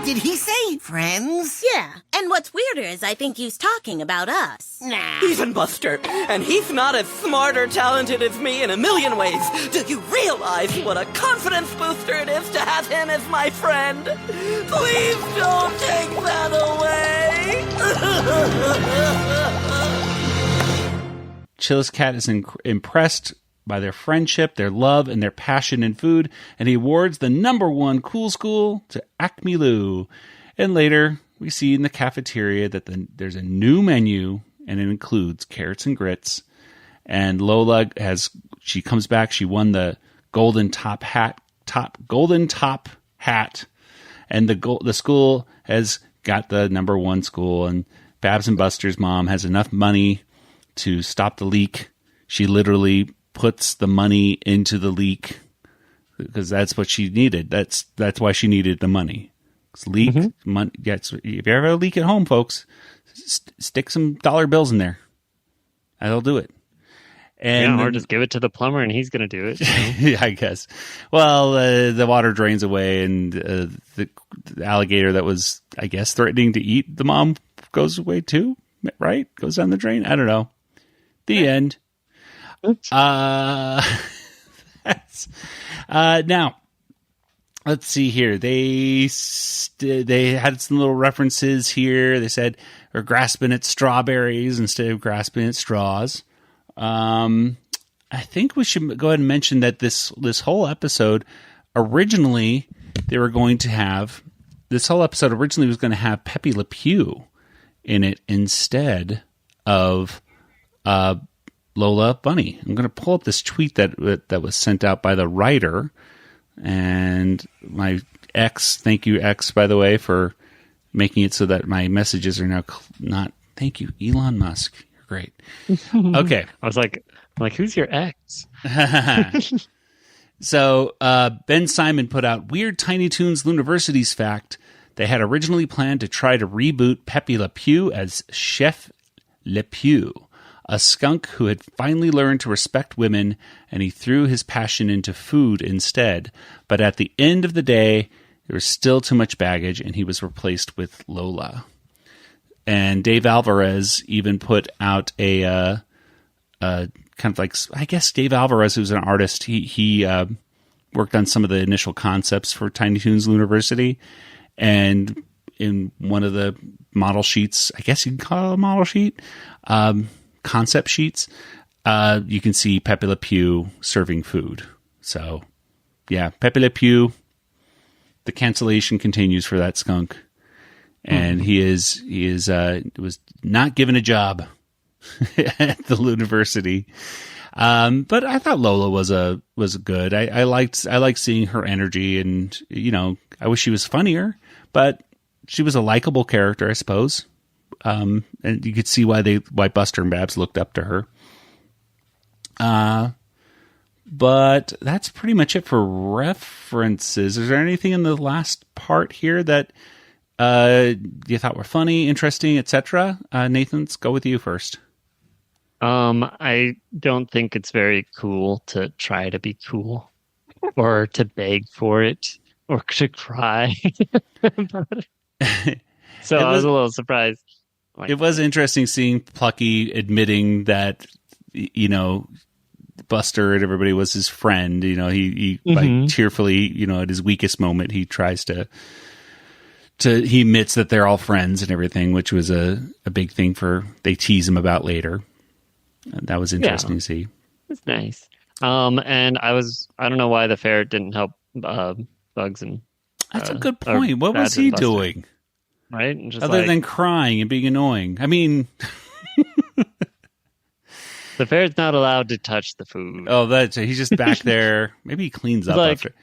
L: Did he say friends?
F: Yeah, and what's weirder is I think he's talking about us.
L: Nah.
K: Even Buster, and he's not as smart or talented as me in a million ways. Do you realize what a confidence booster it is to have him as my friend? Please don't take that away.
B: Chillest Cat is impressed by their friendship, their love, and their passion in food, and he awards the number 1 cool school to Acme Lou. And later, we see in the cafeteria that there's a new menu, and it includes carrots and grits. And Lola she comes back. She won the golden top hat, and the school has got the number 1 school. And Babs and Buster's mom has enough money to stop the leak. She literally puts the money into the leak because that's what she needed. That's why she needed the money. Leak money. If you ever have a leak at home, folks, stick some dollar bills in there. That'll do it. And
D: or just give it to the plumber and he's going to do it.
B: Yeah, I guess. Well, the water drains away, and the alligator that was, I guess, threatening to eat the mom goes away too. Right? Goes down the drain. I don't know. The end. Now, let's see here. They had some little references here. They said we're grasping at strawberries instead of grasping at straws. I think we should go ahead and mention that this whole episode originally was going to have Pepe Le Pew in it instead of Lola Bunny. I'm going to pull up this tweet that was sent out by the writer, and my ex, thank you X, by the way, for making it so that my messages are now not, thank you, Elon Musk. You're great. Okay.
D: I was like, who's your ex?
B: So Ben Simon put out Weird Tiny Toons Looniversity's fact. They had originally planned to try to reboot Pepe Le Pew as Chef Le Pew, a skunk who had finally learned to respect women, and he threw his passion into food instead. But at the end of the day, there was still too much baggage, and he was replaced with Lola. And Dave Alvarez even put out a kind of like, I guess Dave Alvarez, who's an artist, he worked on some of the initial concepts for Tiny Toons Looniversity, and in one of the model sheets, I guess you can call it a model sheet, concept sheets, you can see Pepe Le Pew serving food. So, yeah, Pepe Le Pew, the cancellation continues for that skunk, and he was not given a job at the Looniversity. But I thought Lola was good. I liked seeing her energy, and I wish she was funnier, but she was a likable character, I suppose. And you could see why Buster and Babs looked up to her. But that's pretty much it for references. Is there anything in the last part here that you thought were funny, interesting, etc.? Nathan, let's go with you first.
D: I don't think it's very cool to try to be cool or to beg for it or to cry about it. So I was a little surprised.
B: It was interesting seeing Plucky admitting that, Buster and everybody was his friend. He like cheerfully, at his weakest moment, he tries to he admits that they're all friends and everything, which was a big thing they tease him about later. And that was interesting to see.
D: It's nice. And I don't know why the ferret didn't help Bugs and.
B: That's a good point. What was he doing?
D: Right?
B: Other than crying and being annoying. I mean,
D: The ferret's not allowed to touch the food.
B: Oh, he's just back there. Maybe he cleans up after.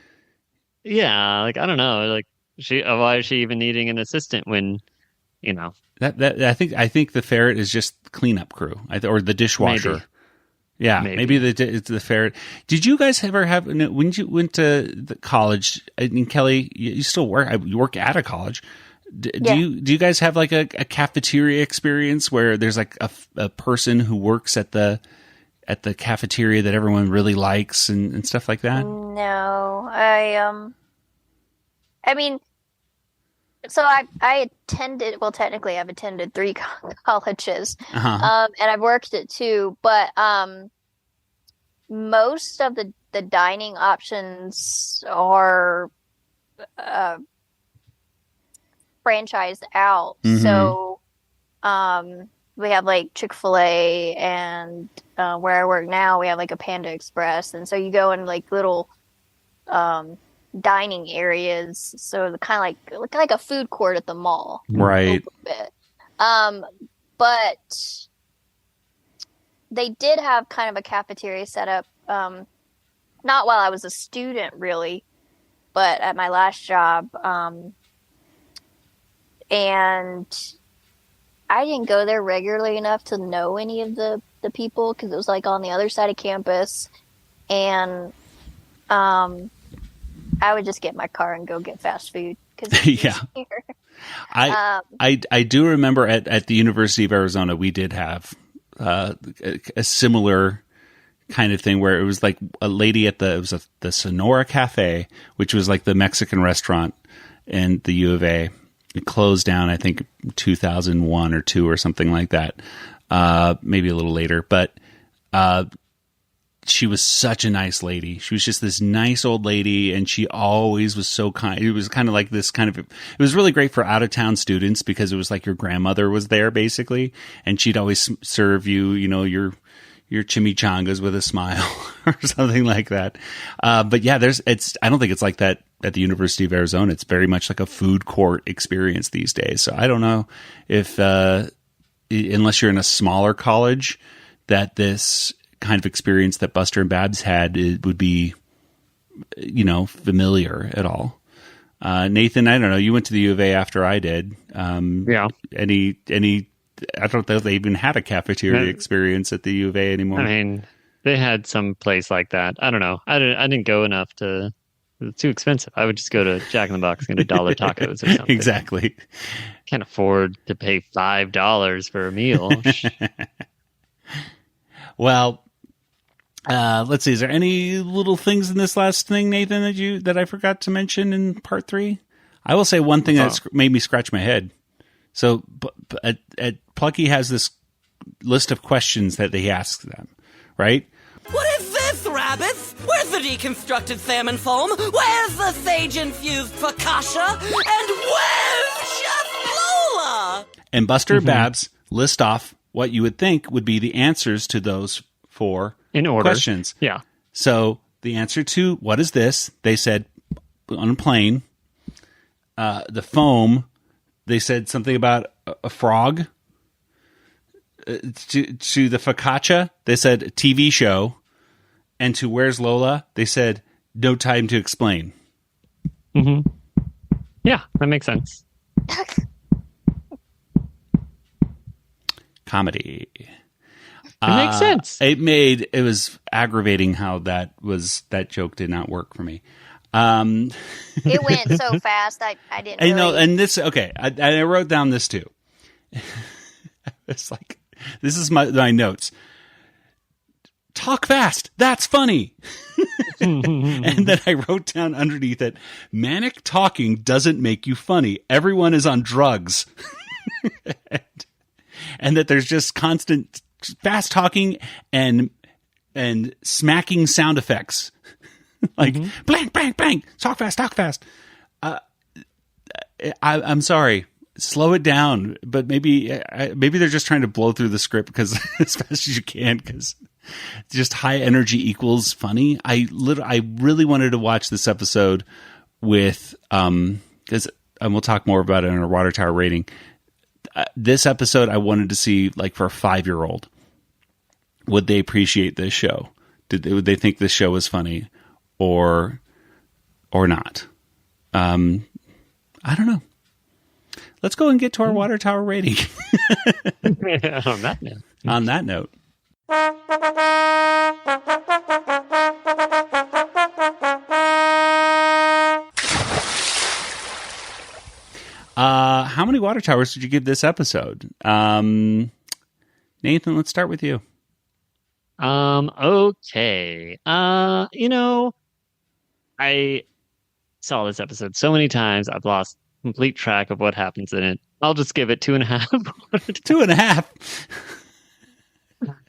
D: Yeah, like I don't know, like why is she even needing an assistant when,
B: That I think the ferret is just cleanup crew, or the dishwasher.
D: Maybe.
B: Yeah, maybe it's the ferret. Did you guys ever have when you went to the college? I mean, Kelly, you still work. You work at a college. Do you guys have like a cafeteria experience where there's like a person who works at the cafeteria that everyone really likes and stuff like that?
E: No, I mean, so I attended. Well, technically, I've attended 3 colleges, and I've worked at 2. But most of the dining options are franchised out.
B: Mm-hmm.
E: So we have like Chick-fil-A, and where I work now, we have like a Panda Express, and so you go in like little dining areas, so the kind of like a food court at the mall,
B: right?
E: A bit. But they did have kind of a cafeteria set up, not while I was a student really, but at my last job, and I didn't go there regularly enough to know any of the people, because it was like on the other side of campus, and I would just get in my car and go get fast food.
B: Yeah. I do remember at the University of Arizona, we did have a similar kind of thing where it was like a lady at the Sonora Cafe, which was like the Mexican restaurant in the U of A. It closed down, I think, 2001 or 2 or something like that. Maybe a little later, but she was such a nice lady. She was just this nice old lady, and she always was so kind. It was kind of like this kind of, it was really great for out of town students because it was like your grandmother was there basically, and she'd always serve you, your chimichangas with a smile or something like that. But yeah, I don't think it's like that at the University of Arizona. It's very much like a food court experience these days. So I don't know if, unless you're in a smaller college, that this kind of experience that Buster and Babs had, it would be, familiar at all. Nathan, I don't know. You went to the U of A after I did.
D: Yeah.
B: Any? I don't know if they even had a cafeteria experience at the U of A anymore.
D: I mean, they had some place like that. I don't know. I didn't go enough to. It's too expensive. I would just go to Jack in the Box and get $1 tacos or something.
B: Exactly.
D: Can't afford to pay $5 for a meal.
B: Well, let's see. Is there any little things in this last thing, Nathan, that I forgot to mention in part 3? I will say one thing that made me scratch my head. So at Plucky has this list of questions that he asks them, right?
K: What is this, rabbits? Where's the deconstructed salmon foam? Where's the sage-infused focaccia? And where's Chef Lola?
B: And Buster and Babs list off what you would think would be the answers to those 4
D: in order
B: questions.
D: Yeah.
B: So the answer to what is this? They said on a plane. The foam, they said something about a frog. To the focaccia, they said TV show. And to Where's Lola, they said no time to explain.
D: Mm-hmm. Yeah, that makes sense.
B: Comedy.
D: It makes sense.
B: It was aggravating how that joke did not work for me.
E: It went so fast, I didn't really...
B: know, and this, okay, I wrote down this too. It's like, this is my notes. Talk fast. That's funny. And then I wrote down underneath it, manic talking doesn't make you funny. Everyone is on drugs. and that there's just constant fast talking and smacking sound effects. Like bang, bang, bang. Talk fast, talk fast. I'm sorry. Slow it down. But maybe they're just trying to blow through the script because as fast as you can, because just high energy equals funny. I really wanted to watch this episode with because and we'll talk more about it in our Water Tower rating. This episode I wanted to see like for a 5-year-old, would they appreciate this show? Would they think this show was funny or not? I don't know. Let's go and get to our water tower rating.
D: On that note.
B: On that note. How many water towers did you give this episode? Nathan, let's start with you.
D: Okay. I saw this episode so many times, I've lost complete track of what happens in it. I'll just give it 2.5.
B: 2.5?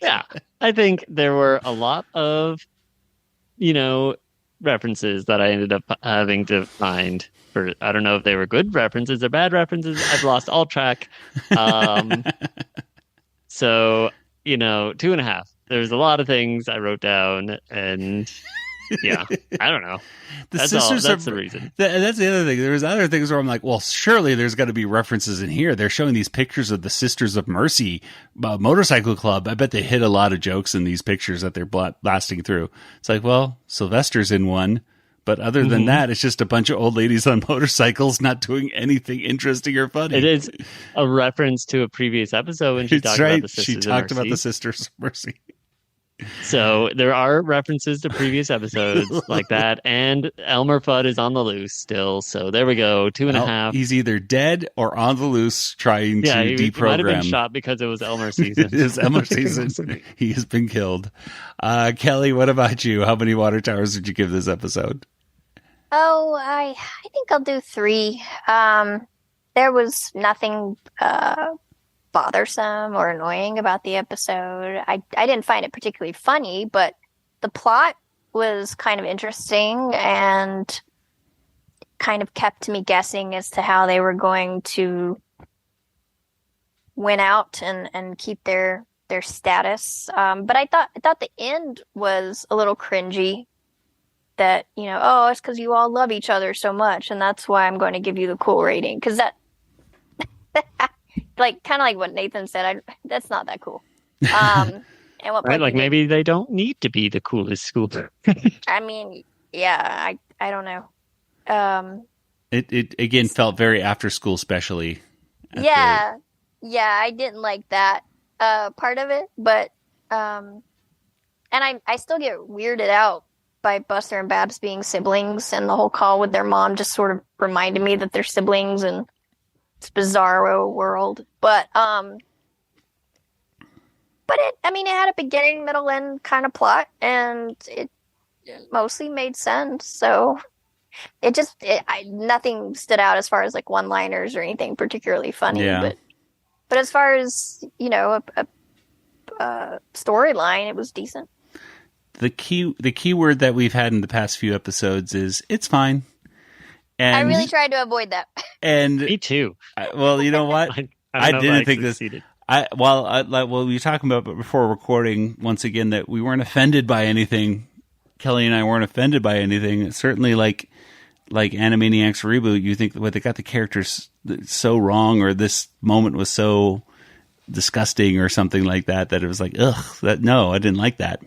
D: Yeah. I think there were a lot of, references that I ended up having to find. I don't know if they were good references or bad references. I've lost all track. So, 2.5. There's a lot of things I wrote down, and yeah, I don't know. That's the reason.
B: That's the other thing. There's other things where I'm like, well, surely there's got to be references in here. They're showing these pictures of the Sisters of Mercy motorcycle club. I bet they hit a lot of jokes in these pictures that they're blasting through. It's like, well, Sylvester's in one. But other than that, it's just a bunch of old ladies on motorcycles not doing anything interesting or funny.
D: It is a reference to a previous episode when she talked about the Sisters of Mercy.
B: She talked about the Sisters of Mercy.
D: So there are references to previous episodes like that. And Elmer Fudd is on the loose still. So there we go. 2.5.
B: He's either dead or on the loose trying to deprogram. He might have
D: been shot because it was Elmer season.
B: It is Elmer season. He has been killed. Kelly, what about you? How many water towers did you give this episode?
E: Oh, I think I'll do 3. There was nothing bothersome or annoying about the episode. I didn't find it particularly funny, but the plot was kind of interesting and kind of kept me guessing as to how they were going to win out and keep their status. But I thought the end was a little cringy. That, it's because you all love each other so much, and that's why I'm going to give you the cool rating. Because that, kind of like what Nathan said, that's not that cool. And what
D: right, maybe they don't need to be the coolest school.
E: I mean, yeah, I don't know.
B: It again felt very after school, especially.
E: Yeah, I didn't like that part of it, but and I still get weirded out by Buster and Babs being siblings, and the whole call with their mom just sort of reminded me that they're siblings, and it's bizarro world. But it had a beginning, middle, end kind of plot, and it mostly made sense. So nothing stood out as far as like one-liners or anything particularly funny.
B: Yeah.
E: But as far as a storyline, it was decent.
B: The key word that we've had in the past few episodes is it's fine. And
E: I really tried to avoid that.
B: And
D: me too.
B: Well, you know what? I didn't think
D: succeeded.
B: we were talking about before recording once again that we weren't offended by anything. Kelly and I weren't offended by anything. Certainly, like Animaniacs reboot, you think they got the characters so wrong, or this moment was so disgusting, or something like that it was like, no, I didn't like that.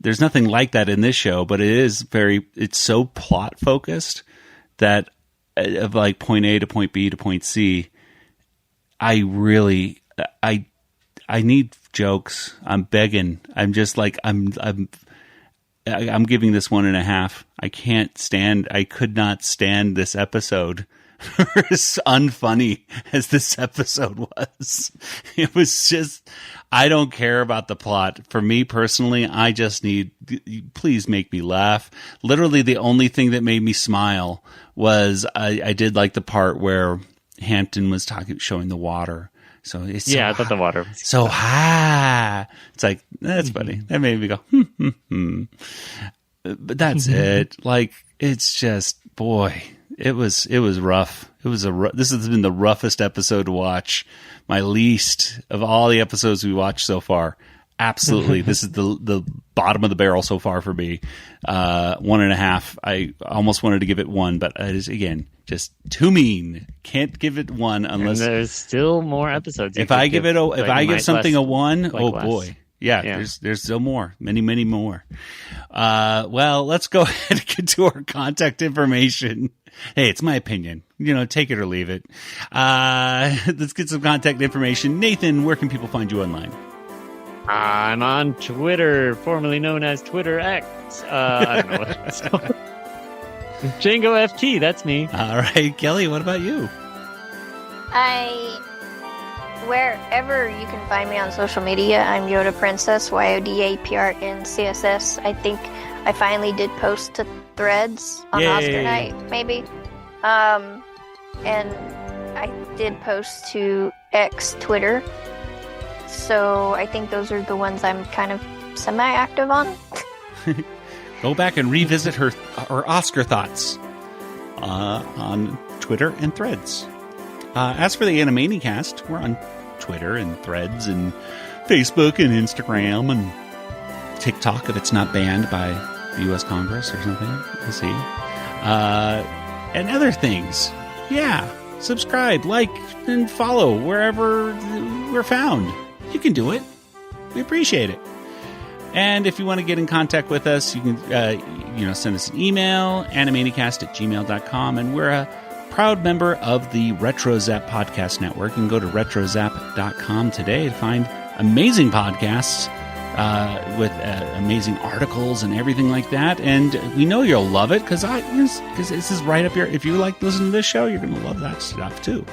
B: There's nothing like that in this show, but it's so plot focused that of like point A to point B to point C, I need jokes. I'm begging. I'm just like, I'm giving this 1.5. I could not stand this episode. As unfunny as this episode was. It was just, I don't care about the plot. For me personally, I just need, please make me laugh. Literally the only thing that made me smile was I did like the part where Hampton was showing the water. So it's
D: I thought the water was
B: so high. It's like, that's funny. That made me go, But that's it. Like, it's just, boy. It was rough. This has been the roughest episode to watch. My least of all the episodes we watched so far. Absolutely. This is the bottom of the barrel so far for me. 1.5. I almost wanted to give it 1, but it is, again, just too mean. Can't give it 1 unless
D: and there's still more episodes.
B: If I give something a 1, boy. Yeah, there's still more. Many, many more. Well, let's go ahead and get to our contact information. Hey, it's my opinion. Take it or leave it. Let's get some contact information. Nathan, where can people find you online?
D: I'm on Twitter, formerly known as Twitter X. I don't know what it's called. Django FT, that's me.
B: All right, Kelly, what about you?
E: Wherever you can find me on social media, I'm Yoda Princess, YODAPRNCSS. I think I finally did post to Threads on Oscar night, maybe. And I did post to X Twitter. So I think those are the ones I'm kind of semi-active on.
B: Go back and revisit her Oscar thoughts on Twitter and Threads. As for the Animaniacast, we're on Twitter and Threads and Facebook and Instagram and TikTok if it's not banned by the U.S. Congress or something. We'll see. And other things. Yeah. Subscribe, like, and follow wherever we're found. You can do it. We appreciate it. And if you want to get in contact with us, you can send us an email, animanicast@gmail.com, and we're a proud member of the RetroZap Podcast Network. You can go to retrozap.com today to find amazing podcasts with amazing articles and everything like that. And we know you'll love it because this is right up here. If you like listening to this show, you're going to love that stuff too.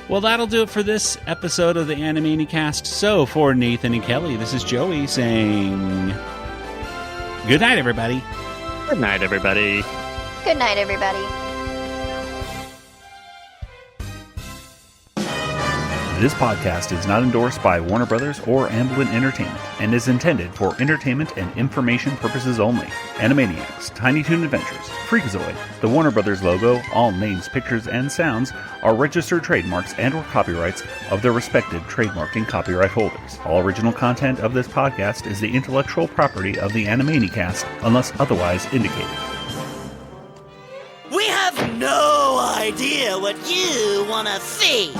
B: Well, that'll do it for this episode of the Animanicast. So for Nathan and Kelly, this is Joey saying good night, everybody.
D: Good night, everybody.
E: Good night, everybody.
B: This podcast is not endorsed by Warner Brothers or Amblin Entertainment and is intended for entertainment and information purposes only. Animaniacs, Tiny Toon Adventures, Freakazoid, the Warner Brothers logo, all names, pictures, and sounds are registered trademarks and/or copyrights of their respective trademark and copyright holders. All original content of this podcast is the intellectual property of the Animanicast unless otherwise indicated.
K: We have no idea what you want to see.